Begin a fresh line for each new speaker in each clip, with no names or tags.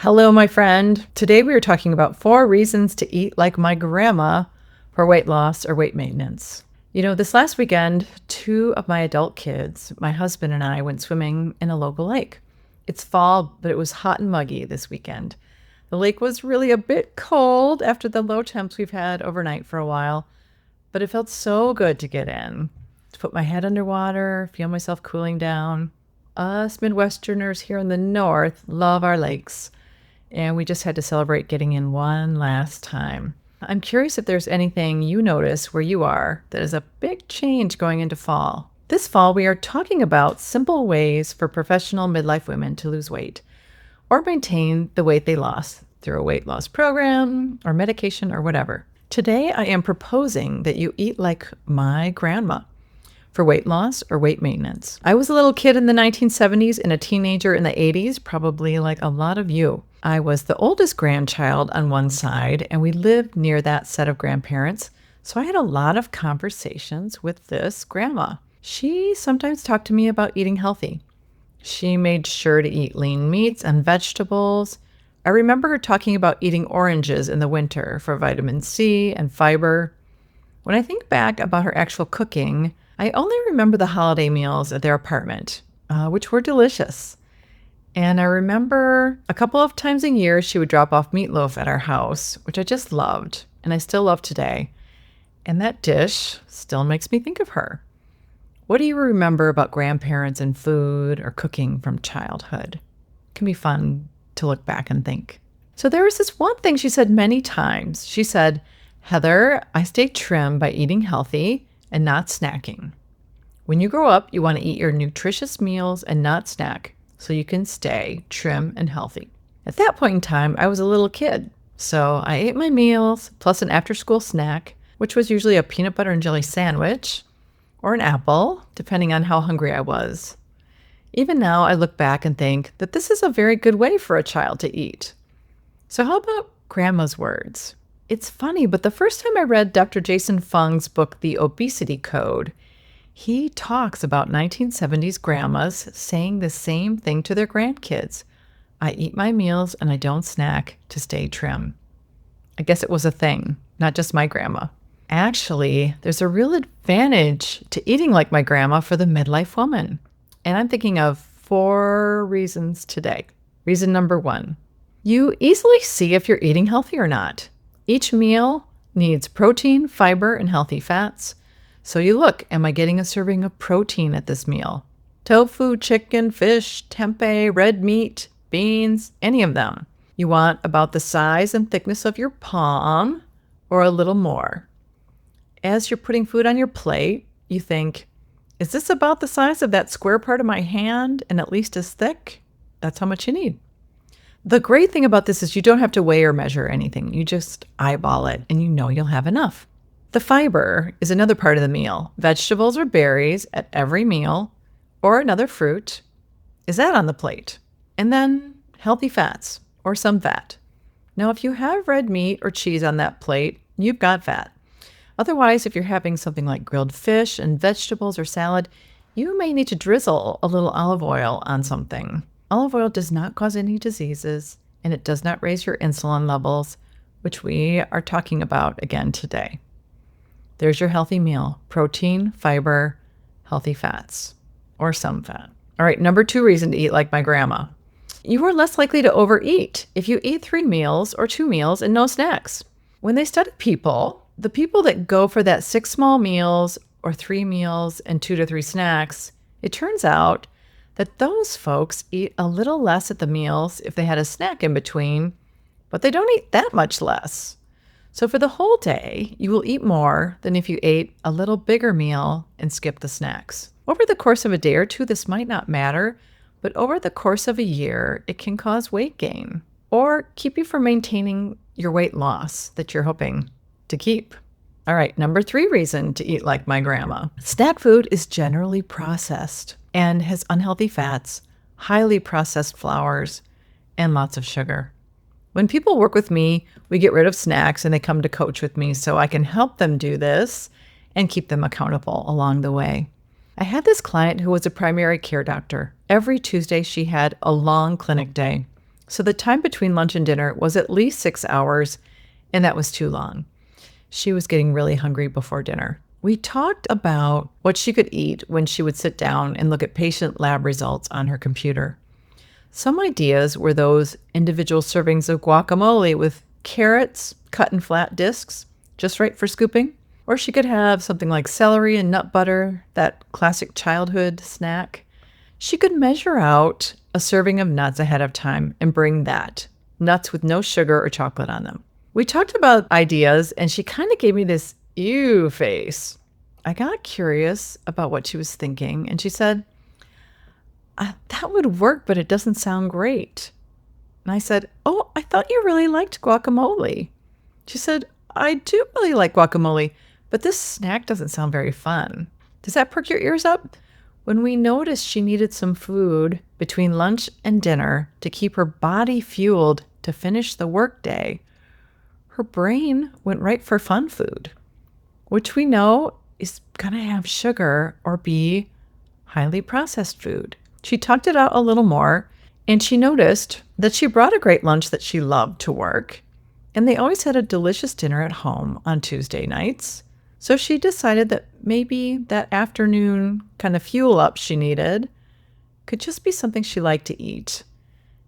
Hello, my friend. Today we are talking about 4 reasons to eat like my grandma for weight loss or weight maintenance. This last weekend, 2 of my adult kids, my husband and I, went swimming in a local lake. It's fall, but it was hot and muggy this weekend. The lake was really a bit cold after the low temps we've had overnight for a while, but it felt so good to get in, to put my head underwater, feel myself cooling down. Us Midwesterners here in the north love our lakes, and we just had to celebrate getting in one last time. I'm curious if there's anything you notice where you are that is a big change going into fall. This fall, we are talking about simple ways for professional midlife women to lose weight or maintain the weight they lost through a weight loss program or medication or whatever. Today, I am proposing that you eat like my grandma for weight loss or weight maintenance. I was a little kid in the 1970s and a teenager in the 80s, probably like a lot of you. I was the oldest grandchild on one side, and we lived near that set of grandparents, so I had a lot of conversations with this grandma. She sometimes talked to me about eating healthy. She made sure to eat lean meats and vegetables. I remember her talking about eating oranges in the winter for vitamin C and fiber. When I think back about her actual cooking, I only remember the holiday meals at their apartment, which were delicious. And I remember a couple of times a year, she would drop off meatloaf at our house, which I just loved, and I still love today. And that dish still makes me think of her. What do you remember about grandparents and food or cooking from childhood? It can be fun to look back and think. So there was this one thing she said many times. She said, "Heather, I stay trim by eating healthy and not snacking. When you grow up, you want to eat your nutritious meals and not snack so you can stay trim and healthy." At that point in time, I was a little kid, so I ate my meals plus an after-school snack, which was usually a peanut butter and jelly sandwich or an apple, depending on how hungry I was. Even now, I look back and think that this is a very good way for a child to eat. So how about grandma's words? It's funny, but the first time I read Dr. Jason Fung's book, The Obesity Code, he talks about 1970s grandmas saying the same thing to their grandkids. I eat my meals and I don't snack to stay trim. I guess it was a thing, not just my grandma. Actually, there's a real advantage to eating like my grandma for the midlife woman. And I'm thinking of 4 reasons today. Reason number 1, you easily see if you're eating healthy or not. Each meal needs protein, fiber, and healthy fats. So you look, am I getting a serving of protein at this meal? Tofu, chicken, fish, tempeh, red meat, beans, any of them. You want about the size and thickness of your palm or a little more. As you're putting food on your plate, you think, is this about the size of that square part of my hand and at least as thick? That's how much you need. The great thing about this is you don't have to weigh or measure anything. You just eyeball it and you know you'll have enough. The fiber is another part of the meal. Vegetables or berries at every meal or another fruit. Is that on the plate? And then healthy fats or some fat. Now, if you have red meat or cheese on that plate, you've got fat. Otherwise, if you're having something like grilled fish and vegetables or salad, you may need to drizzle a little olive oil on something. Olive oil does not cause any diseases, and it does not raise your insulin levels, which we are talking about again today. There's your healthy meal: protein, fiber, healthy fats, or some fat. All right, number 2 reason to eat like my grandma. You are less likely to overeat if you eat 3 meals or 2 meals and no snacks. When they studied people, the people that go for that 6 small meals or 3 meals and 2 to 3 snacks, it turns out that those folks eat a little less at the meals if they had a snack in between, but they don't eat that much less. So for the whole day, you will eat more than if you ate a little bigger meal and skipped the snacks. Over the course of a day or 2, this might not matter, but over the course of a year, it can cause weight gain or keep you from maintaining your weight loss that you're hoping to keep. All right, number 3 reason to eat like my grandma. Snack food is generally processed and has unhealthy fats, highly processed flours, and lots of sugar. When people work with me, we get rid of snacks and they come to coach with me so I can help them do this and keep them accountable along the way. I had this client who was a primary care doctor. Every Tuesday, she had a long clinic day. So the time between lunch and dinner was at least 6 hours, and that was too long. She was getting really hungry before dinner. We talked about what she could eat when she would sit down and look at patient lab results on her computer. Some ideas were those individual servings of guacamole with carrots cut in flat discs, just right for scooping. Or she could have something like celery and nut butter, that classic childhood snack. She could measure out a serving of nuts ahead of time and bring that, nuts with no sugar or chocolate on them. We talked about ideas, and she kind of gave me this ew face. I got curious about what she was thinking, and she said, that would work, but it doesn't sound great. And I said, oh, I thought you really liked guacamole. She said, I do really like guacamole, but this snack doesn't sound very fun. Does that perk your ears up? When we noticed she needed some food between lunch and dinner to keep her body fueled to finish the workday, her brain went right for fun food, which we know is going to have sugar or be highly processed food. She talked it out a little more, and she noticed that she brought a great lunch that she loved to work, and they always had a delicious dinner at home on Tuesday nights. So she decided that maybe that afternoon kind of fuel up she needed could just be something she liked to eat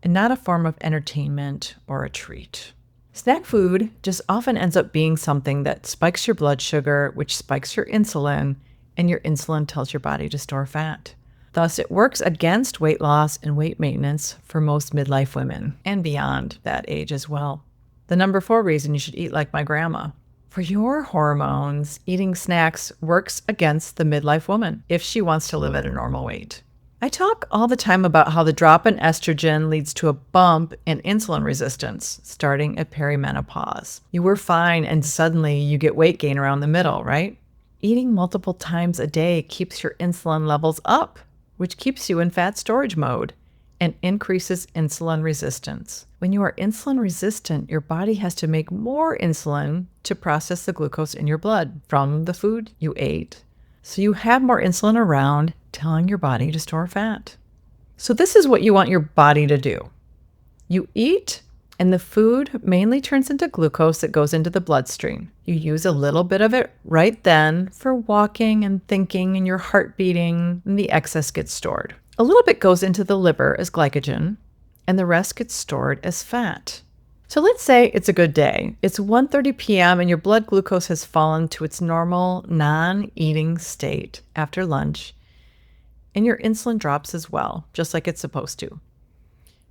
and not a form of entertainment or a treat. Snack food just often ends up being something that spikes your blood sugar, which spikes your insulin, and your insulin tells your body to store fat. Thus, it works against weight loss and weight maintenance for most midlife women and beyond that age as well. The number 4 reason you should eat like my grandma. For your hormones, eating snacks works against the midlife woman if she wants to live at a normal weight. I talk all the time about how the drop in estrogen leads to a bump in insulin resistance starting at perimenopause. You were fine and suddenly you get weight gain around the middle, right? Eating multiple times a day keeps your insulin levels up, which keeps you in fat storage mode and increases insulin resistance. When you are insulin resistant, your body has to make more insulin to process the glucose in your blood from the food you ate. So you have more insulin around, telling your body to store fat. So this is what you want your body to do. You eat, and the food mainly turns into glucose that goes into the bloodstream. You use a little bit of it right then for walking and thinking and your heart beating, and the excess gets stored. A little bit goes into the liver as glycogen, and the rest gets stored as fat. So let's say it's a good day. It's 1:30 p.m. and your blood glucose has fallen to its normal non-eating state after lunch, and your insulin drops as well, just like it's supposed to.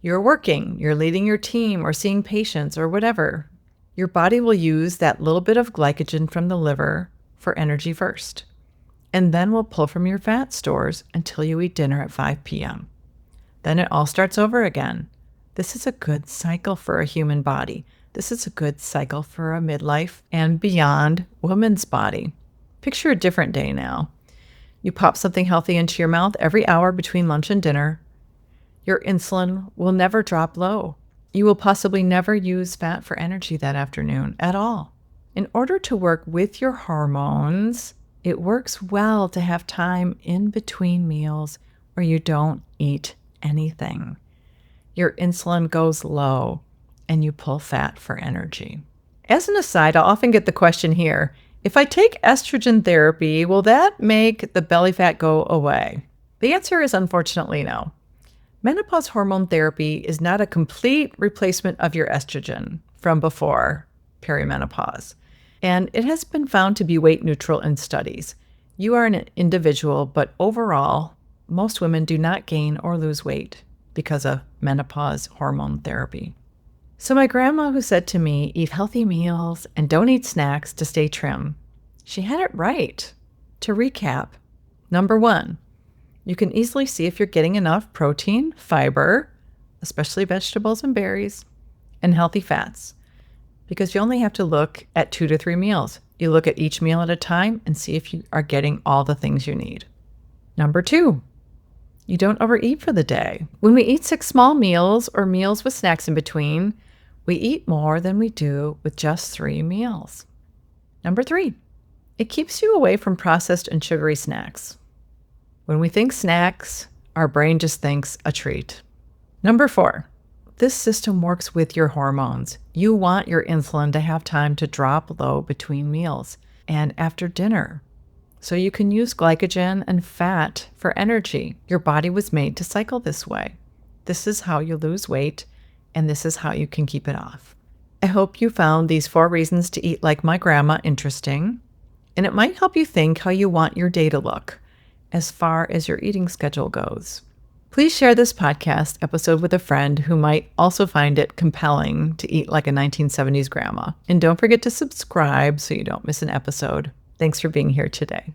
You're working, you're leading your team or seeing patients or whatever. Your body will use that little bit of glycogen from the liver for energy first, and then will pull from your fat stores until you eat dinner at 5 p.m. Then it all starts over again. This is a good cycle for a human body. This is a good cycle for a midlife and beyond woman's body. Picture a different day now. You pop something healthy into your mouth every hour between lunch and dinner. Your insulin will never drop low. You will possibly never use fat for energy that afternoon at all. In order to work with your hormones, it works well to have time in between meals where you don't eat anything. Your insulin goes low and you pull fat for energy. As an aside, I'll often get the question here, if I take estrogen therapy, will that make the belly fat go away? The answer is unfortunately no. Menopause hormone therapy is not a complete replacement of your estrogen from before perimenopause, and it has been found to be weight neutral in studies. You are an individual, but overall, most women do not gain or lose weight because of menopause hormone therapy. So my grandma, who said to me, eat healthy meals and don't eat snacks to stay trim, she had it right. To recap, number 1, you can easily see if you're getting enough protein, fiber, especially vegetables and berries, and healthy fats, because you only have to look at 2 to 3 meals. You look at each meal at a time and see if you are getting all the things you need. Number 2, you don't overeat for the day. When we eat 6 small meals or meals with snacks in between, we eat more than we do with just 3 meals. Number 3, it keeps you away from processed and sugary snacks. When we think snacks, our brain just thinks a treat. Number 4, This system works with your hormones. You want your insulin to have time to drop low between meals and after dinner, so you can use glycogen and fat for energy. Your body was made to cycle this way. This is how you lose weight, and this is how you can keep it off. I hope you found these 4 reasons to eat like my grandma interesting, and it might help you think how you want your day to look as far as your eating schedule goes. Please share this podcast episode with a friend who might also find it compelling to eat like a 1970s grandma. And don't forget to subscribe so you don't miss an episode. Thanks for being here today.